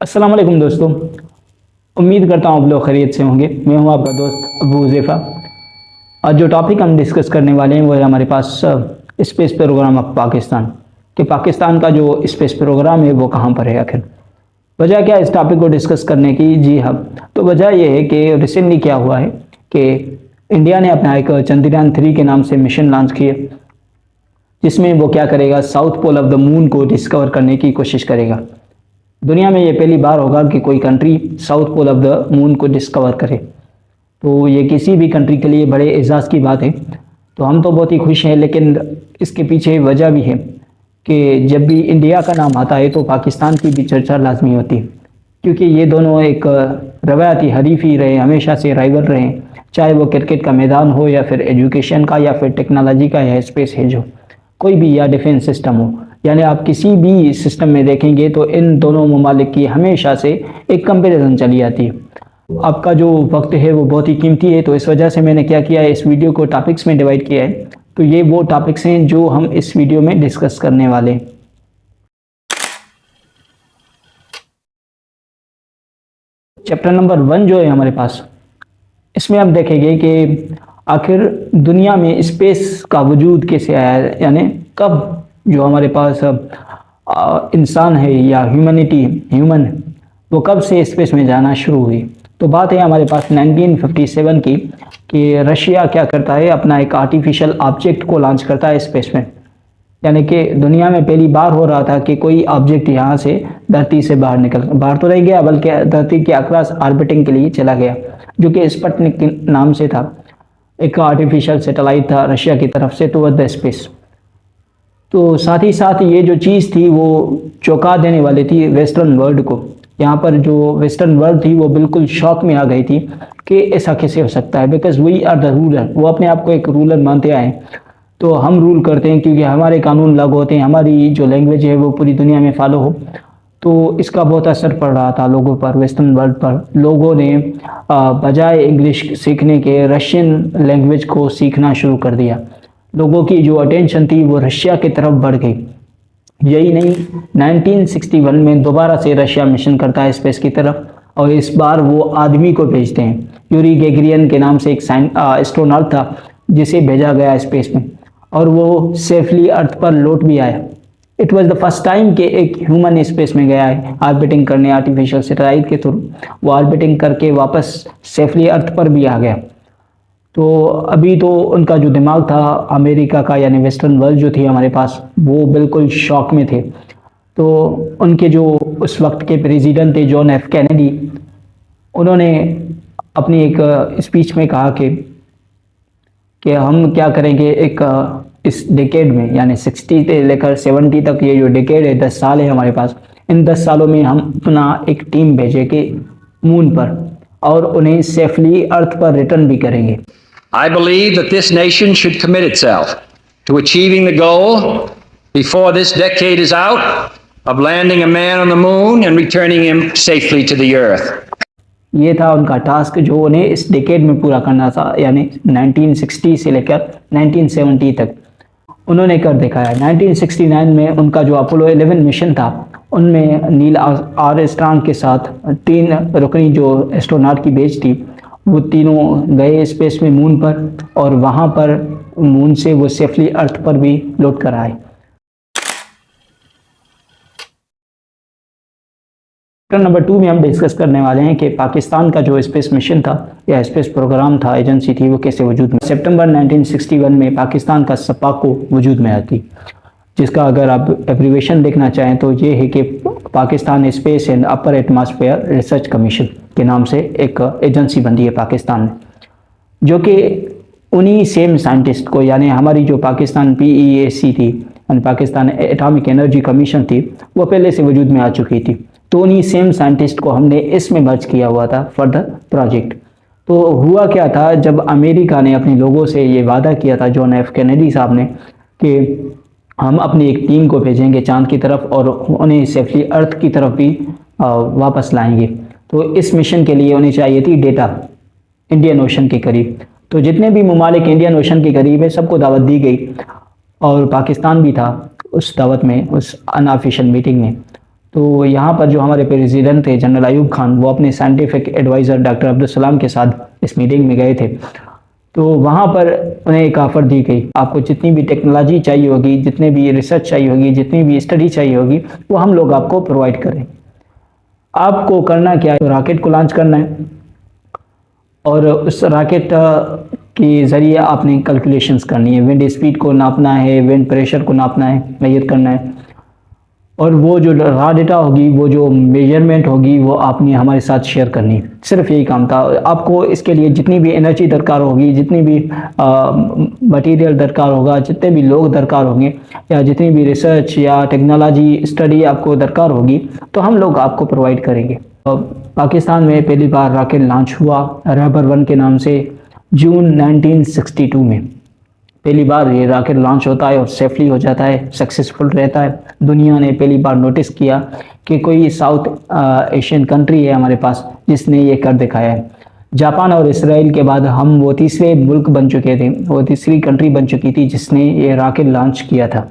अस्सलाम वालेकुम दोस्तों। उम्मीद करता हूँ आप लोग खैरियत से होंगे। मैं हूँ आपका दोस्त अबू हुज़ैफ़ा। आज जो टॉपिक हम डिस्कस करने वाले हैं वो है हमारे पास स्पेस प्रोग्राम ऑफ पाकिस्तान, कि पाकिस्तान का जो स्पेस प्रोग्राम है वो कहाँ पर है आखिर। वजह क्या है इस टॉपिक को डिस्कस करने की? जी हाँ, तो वजह यह है कि रिसेंटली क्या हुआ है कि इंडिया ने अपना एक चंद्रयान 3 के नाम से मिशन लॉन्च किया, जिसमें वो क्या करेगा, south pole of the moon को डिस्कवर करने की कोशिश करेगा। दुनिया में ये पहली बार होगा कि कोई country south pole of the moon को डिस्कवर करे, तो ये किसी भी कंट्री के लिए बड़े एजाज़ की बात है। तो हम तो बहुत ही खुश हैं, लेकिन इसके पीछे वजह भी है कि जब भी इंडिया का नाम आता है तो पाकिस्तान की भी चर्चा लाजमी होती है, क्योंकि ये दोनों एक रवायती हरीफ ही रहे, हमेशा से राइवल रहे, चाहे वो क्रिकेट का मैदान हो या फिर एजुकेशन का या फिर टेक्नोलॉजी का या स्पेस है, जो कोई भी, या डिफेंस सिस्टम हो। यानी आप किसी भी सिस्टम में देखेंगे तो इन दोनों ममालिक की हमेशा से एक कंपैरिजन चली आती है। आपका जो वक्त है वो बहुत ही कीमती है, तो इस वजह से मैंने क्या किया है, इस वीडियो को टॉपिक्स में डिवाइड किया है। तो ये वो टॉपिक्स हैं जो हम इस वीडियो में डिस्कस करने वाले हैं। चैप्टर नंबर 1 जो है हमारे पास, इसमें आप देखेंगे कि आखिर दुनिया में स्पेस का वजूद कैसे आया है, यानी कब जो हमारे पास इंसान है या ह्यूमन वो कब से स्पेस में जाना शुरू हुई। तो बात है हमारे पास 1957 की, कि रशिया क्या करता है, अपना एक आर्टिफिशियल ऑब्जेक्ट को लॉन्च करता है स्पेस में। यानी कि दुनिया में पहली बार हो रहा था कि कोई ऑब्जेक्ट यहाँ से धरती से बाहर तो रह गया, बल्कि धरती के अक्रॉस ऑर्बिटिंग के लिए चला गया, जो कि स्पुतनिक के नाम से था। एक आर्टिफिशियल सैटेलाइट था रशिया की तरफ से टुवर्ड द स्पेस। तो साथ ही साथ ये जो चीज़ थी वो चौंका देने वाली थी वेस्टर्न वर्ल्ड को। यहाँ पर जो वेस्टर्न वर्ल्ड थी वो बिल्कुल शॉक में आ गई थी कि ऐसा कैसे हो सकता है, because we are the ruler. वो अपने आप को एक रूलर मानते आए, तो हम रूल करते हैं क्योंकि हमारे कानून लागू होते हैं, हमारी जो लैंग्वेज है वो पूरी दुनिया में फॉलो हो। तो इसका बहुत असर पड़ रहा था लोगों पर, वेस्टर्न वर्ल्ड पर। लोगों ने बजाय इंग्लिश सीखने के रशियन लैंग्वेज को सीखना शुरू कर दिया। लोगों की जो अटेंशन थी वो रशिया की तरफ बढ़ गई। यही नहीं, 1961 में दोबारा से रशिया मिशन करता है स्पेस की तरफ, और इस बार वो आदमी को भेजते हैं। यूरी गैगरियन के नाम से एक एस्ट्रोनॉट था जिसे भेजा गया स्पेस में, और वो सेफली अर्थ पर लौट भी आया। It was the first time कि एक ह्यूमन स्पेस में गया है ऑर्बिटिंग करने, आर्टिफिशियल सैटेलाइट के थ्रू। वो ऑर्बिटिंग करके वापस सेफली अर्थ पर भी आ गया। तो अभी तो उनका जो दिमाग था अमेरिका का, यानी वेस्टर्न वर्ल्ड जो थी हमारे पास, वो बिल्कुल शॉक में थे। तो उनके जो उस वक्त के प्रेसिडेंट थे जॉन एफ कैनेडी, उन्होंने अपनी एक स्पीच में कहा कि हम क्या करेंगे, एक इस डेकेड में, यानी 60 से लेकर 70 तक ये जो डेकेड है, 10 साल है हमारे पास, इन 10 सालों में हम अपना एक टीम भेजेंगे मून पर और उन्हें सेफली अर्थ पर रिटर्न भी करेंगे। I believe that this nation should commit itself to achieving the goal before this decade is out of landing a man on the moon and returning him safely to the earth. ये था उनका task जो उन्हें इस decade में पूरा करना था, यानी 1960 से लेकर 1970 तक उन्होंने कर दिखाया। 1969 में उनका जो अपोलो 11 मिशन था, उनमें नील आर्मस्ट्रांग के साथ 3 रुकनी जो एस्ट्रोनॉट की बेच थी, वो तीनों गए स्पेस में मून पर, और वहाँ पर मून से वो सेफली अर्थ पर भी लौट कर आए। नंबर 2 में हम डिस्कस करने वाले हैं कि पाकिस्तान का जो स्पेस मिशन था या स्पेस प्रोग्राम था, एजेंसी थी, वो कैसे वजूद में। सितंबर 1961 में पाकिस्तान का सपाको वजूद में आती, जिसका अगर आप एब्रीवेशन देखना चाहें तो ये है कि Pakistan space and upper atmosphere research commission के नाम से एक एजेंसी बनती है पाकिस्तान में, जो कि उन्हीं सेम साइंटिस्ट को, यानी हमारी जो पाकिस्तान PEAC थी, पाकिस्तान एटॉमिक एनर्जी कमीशन थी, वो पहले से वजूद में आ चुकी थी। तो उन्हीं सेम साइंटिस्ट को हमने इसमें मर्ज किया हुआ था फॉर द प्रोजेक्ट। तो हुआ क्या था, जब अमेरिका ने अपने लोगों से ये वादा किया था जॉन एफ कैनेडी साहब ने कि हम अपनी एक टीम को भेजेंगे चांद की तरफ और उन्हें सेफली अर्थ की तरफ भी वापस लाएंगे। तो इस मिशन के लिए उन्हें चाहिए थी डेटा इंडियन ओशन के करीब। तो जितने भी ममालिक इंडियन ओशन के करीब है सबको दावत दी गई, और पाकिस्तान भी था उस दावत में, उस अनऑफिशियल मीटिंग में। तो यहाँ पर जो हमारे प्रेसिडेंट थे जनरल अयूब खान, वो अपने scientific adviser doctor Abdul Salam के साथ इस मीटिंग में गए थे। तो वहाँ पर उन्हें एक ऑफ़र दी गई, आपको जितनी भी टेक्नोलॉजी चाहिए होगी, जितने भी रिसर्च चाहिए होगी, जितनी भी स्टडी चाहिए होगी, वो हम लोग आपको प्रोवाइड करें। आपको करना क्या है, रॉकेट को लॉन्च करना है और उस रॉकेट के ज़रिए आपने कैलकुलेशंस करनी है, विंड स्पीड को नापना है, विंड प्रेशर को नापना है, मेजर करना है, और वो जो रॉ डेटा होगी, वो जो मेजरमेंट होगी, वो आपने हमारे साथ शेयर करनी है। सिर्फ यही काम था। आपको इसके लिए जितनी भी एनर्जी दरकार होगी, जितनी भी मटेरियल दरकार होगा, जितने भी लोग दरकार होंगे, या जितनी भी रिसर्च या टेक्नोलॉजी स्टडी आपको दरकार होगी, तो हम लोग आपको प्रोवाइड करेंगे। पाकिस्तान में पहली बार रॉकेट लॉन्च हुआ रहबर 1 के नाम से जून 1962 में पहली बार ये रॉकेट लॉन्च होता है और सेफली हो जाता है, सक्सेसफुल रहता है। दुनिया ने पहली बार नोटिस किया कि कोई साउथ एशियन कंट्री है हमारे पास जिसने ये कर दिखाया है। जापान और इसराइल के बाद हम वो तीसरे मुल्क बन चुके थे, वो तीसरी कंट्री बन चुकी थी जिसने ये रॉकेट लॉन्च किया था।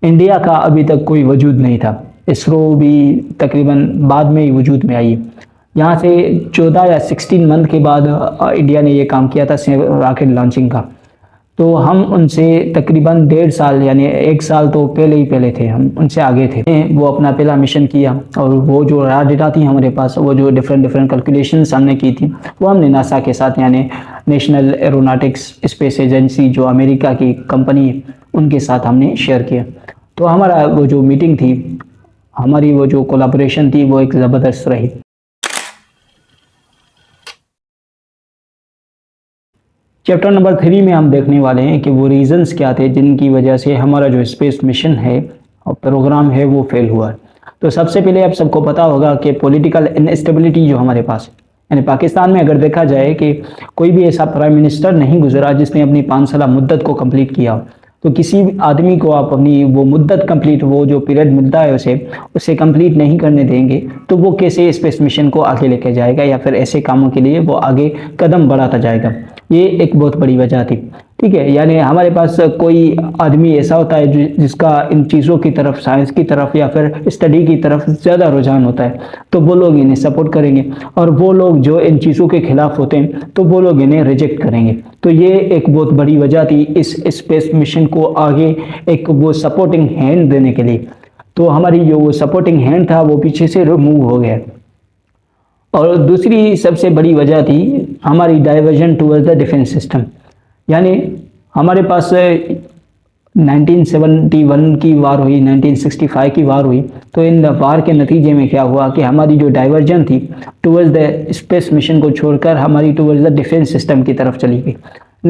इंडिया का अभी तक कोई वजूद नहीं था, इसरो भी तकरीबन बाद में ही वजूद में आई। यहाँ से 14 या 16 मंथ के बाद इंडिया ने ये काम किया था रॉकेट लॉन्चिंग का। तो हम उनसे तकरीबन 1.5 साल यानी 1 साल तो पहले थे, हम उनसे आगे थे। वो अपना पहला मिशन किया और वो जो रॉ डेटा थी हमारे पास, वो जो डिफरेंट कैलकुलेशंस हमने की थी, वो हमने नासा के साथ यानी नेशनल एरोनॉटिक्स स्पेस एजेंसी जो अमेरिका की कंपनी है, उनके साथ हमने शेयर किया। तो हमारा वो जो मीटिंग थी, हमारी वो जो कोलैबोरेशन थी, वो एक ज़बरदस्त रही। चैप्टर नंबर 3 में हम देखने वाले हैं कि वो रीजंस क्या थे जिनकी वजह से हमारा जो स्पेस मिशन है और प्रोग्राम है वो फेल हुआ। तो सबसे पहले आप सबको पता होगा कि पॉलिटिकल इनस्टेबिलिटी जो हमारे पास है, यानी पाकिस्तान में अगर देखा जाए कि कोई भी ऐसा प्राइम मिनिस्टर नहीं गुजरा जिसने अपनी 5 साल मुद्दत को कंप्लीट किया। तो किसी आदमी को आप अपनी वो मुद्दत कंप्लीट, वो जो पीरियड मिलता है उसे कंप्लीट नहीं करने देंगे, तो वो कैसे स्पेस मिशन को आगे लेके जाएगा या फिर ऐसे कामों के लिए वो आगे कदम बढ़ाता जाएगा। ये एक बहुत बड़ी वजह थी। ठीक है, यानी हमारे पास कोई आदमी ऐसा होता है जिसका इन चीज़ों की तरफ, साइंस की तरफ या फिर स्टडी की तरफ ज़्यादा रुझान होता है, तो वो लोग इन्हें सपोर्ट करेंगे, और वो लोग जो इन चीज़ों के खिलाफ होते हैं तो वो लोग इन्हें रिजेक्ट करेंगे। तो ये एक बहुत बड़ी वजह थी इस स्पेस मिशन को आगे एक वो सपोर्टिंग हैंड देने के लिए। तो हमारी जो वो सपोर्टिंग हैंड था वो पीछे से रिमूव हो गया। और दूसरी सबसे बड़ी वजह थी हमारी diversion towards the defence system. यानी हमारे पास 1971 की वार हुई, 1965 की वार हुई, तो इन वार के नतीजे में क्या हुआ कि हमारी जो डाइवर्जन थी टूवर्ड्स द स्पेस मिशन को छोड़कर हमारी टूवर्ड्स द डिफेंस सिस्टम की तरफ चली गई।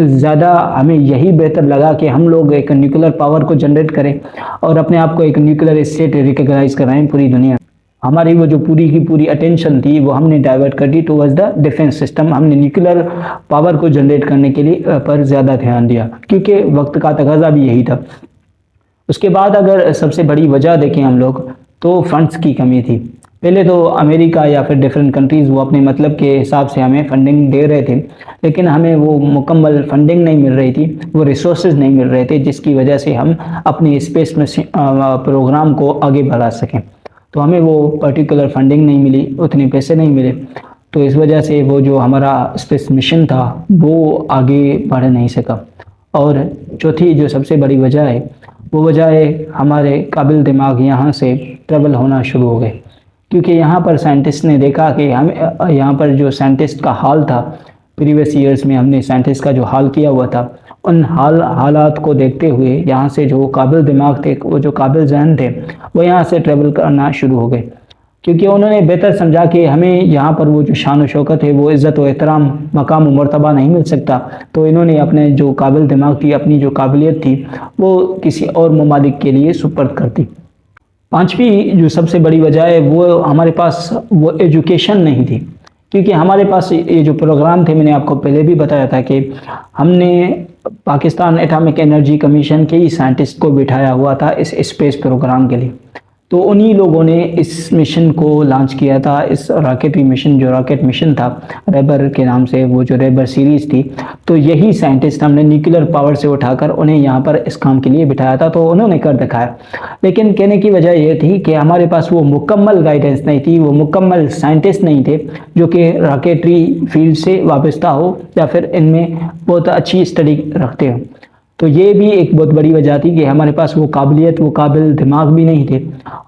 ज़्यादा हमें यही बेहतर लगा कि हम लोग एक न्यूक्लियर पावर को जनरेट करें और अपने आप को एक न्यूक्लियर स्टेट रिकॉग्नाइज कराएं पूरी दुनिया। हमारी वो जो पूरी की पूरी अटेंशन थी वो हमने डाइवर्ट कर दी टुवर्ड्स द डिफेंस सिस्टम। हमने न्यूक्लियर पावर को जनरेट करने के लिए पर ज़्यादा ध्यान दिया क्योंकि वक्त का तकाजा भी यही था। उसके बाद अगर सबसे बड़ी वजह देखें हम लोग तो फंड्स की कमी थी। पहले तो अमेरिका या फिर डिफरेंट कंट्रीज़ वो अपने मतलब के हिसाब से हमें फंडिंग दे रहे थे, लेकिन हमें वो मुकम्मल फंडिंग नहीं मिल रही थी, वो रिसोर्सेज नहीं मिल रहे थे जिसकी वजह से हम अपनी स्पेस प्रोग्राम को आगे बढ़ा सकें। तो हमें वो पर्टिकुलर फंडिंग नहीं मिली, उतने पैसे नहीं मिले, तो इस वजह से वो जो हमारा स्पेस मिशन था वो आगे बढ़ नहीं सका। और चौथी जो सबसे बड़ी वजह है वो वजह है हमारे काबिल दिमाग यहाँ से ट्रेवल होना शुरू हो गए, क्योंकि यहाँ पर साइंटिस्ट ने देखा कि हम यहाँ पर जो साइंटिस्ट का हाल था प्रीवियस ईयर्स में, हमने साइंटिस्ट का जो हाल किया हुआ था, उन हालात को देखते हुए यहाँ से जो काबिल दिमाग थे, वो जो काबिल जहन थे, वो यहाँ से ट्रेवल करना शुरू हो गए, क्योंकि उन्होंने बेहतर समझा कि हमें यहाँ पर वो जो शान व शौकत है, वो इज़्ज़त व एहतराम, मकाम व मर्तबा नहीं मिल सकता। तो इन्होंने अपने जो काबिल दिमाग थी, अपनी जो काबिलियत थी, वो किसी और ममालिक के लिए सुपर्द कर दी। पांचवी जो सबसे बड़ी वजह है वो हमारे पास वो एजुकेशन नहीं थी, क्योंकि हमारे पास ये जो प्रोग्राम थे, मैंने आपको पहले भी बताया था कि हमने पाकिस्तान एटॉमिक एनर्जी कमीशन के ही साइंटिस्ट को बिठाया हुआ था इस स्पेस प्रोग्राम के लिए। तो उन्हीं लोगों ने इस मिशन को लॉन्च किया था, इस रॉकेटरी मिशन, जो रॉकेट मिशन था रेबर के नाम से, वो जो रेबर सीरीज थी। तो यही साइंटिस्ट हमने न्यूक्लियर पावर से उठाकर उन्हें यहाँ पर इस काम के लिए बिठाया था, तो उन्होंने कर दिखाया। लेकिन कहने की वजह यह थी कि हमारे पास वो मुकम्मल गाइडेंस नहीं थी, वो मुकम्मल साइंटिस्ट नहीं थे जो कि रॉकेटरी फील्ड से वाबस्ता हो या फिर इनमें बहुत अच्छी स्टडी रखते हो। तो ये भी एक बहुत बड़ी वजह थी कि हमारे पास वो काबिलियत, वो काबिल दिमाग भी नहीं थे,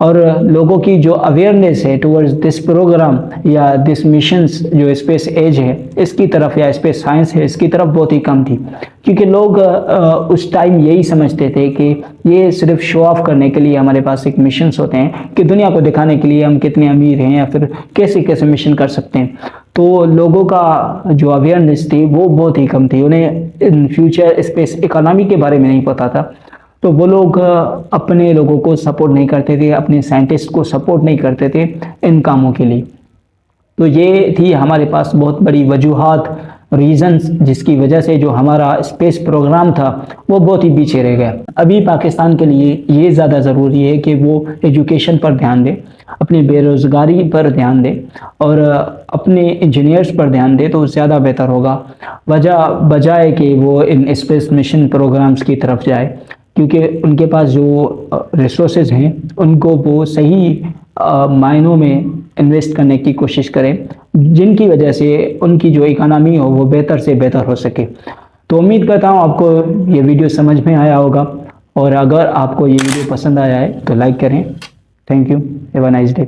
और लोगों की जो अवेयरनेस है टुवर्ड्स दिस प्रोग्राम या दिस मिशंस, जो स्पेस एज है इसकी तरफ या स्पेस साइंस है इसकी तरफ, बहुत ही कम थी। क्योंकि लोग उस टाइम यही समझते थे कि ये सिर्फ शो ऑफ करने के लिए हमारे पास एक मिशंस होते हैं, कि दुनिया को दिखाने के लिए हम कितने अमीर हैं या फिर कैसे कैसे मिशन कर सकते हैं। तो लोगों का जो अवेयरनेस थी वो बहुत ही कम थी, उन्हें इन फ्यूचर स्पेस इकोनॉमी के बारे में नहीं पता था। तो वो लोग अपने लोगों को सपोर्ट नहीं करते थे, अपने साइंटिस्ट को सपोर्ट नहीं करते थे इन कामों के लिए। तो ये थी हमारे पास बहुत बड़ी वजूहात, रीजंस, जिसकी वजह से जो हमारा स्पेस प्रोग्राम था वो बहुत ही पीछे रह गया। अभी पाकिस्तान के लिए ये ज़्यादा ज़रूरी है कि वो एजुकेशन पर ध्यान दे, अपनी बेरोज़गारी पर ध्यान दे और अपने इंजीनियर्स पर ध्यान दे, तो ज़्यादा बेहतर होगा बजाय कि वो इन स्पेस मिशन प्रोग्राम्स की तरफ जाए। क्योंकि उनके पास जो रिसोर्सेज हैं उनको वो सही मायनों में इन्वेस्ट करने की कोशिश करें, जिनकी वजह से उनकी जो इकोनॉमी हो वो बेहतर से बेहतर हो सके। तो उम्मीद करता हूँ आपको ये वीडियो समझ में आया होगा, और अगर आपको ये वीडियो पसंद आया है तो लाइक करें। Thank you, have a nice day.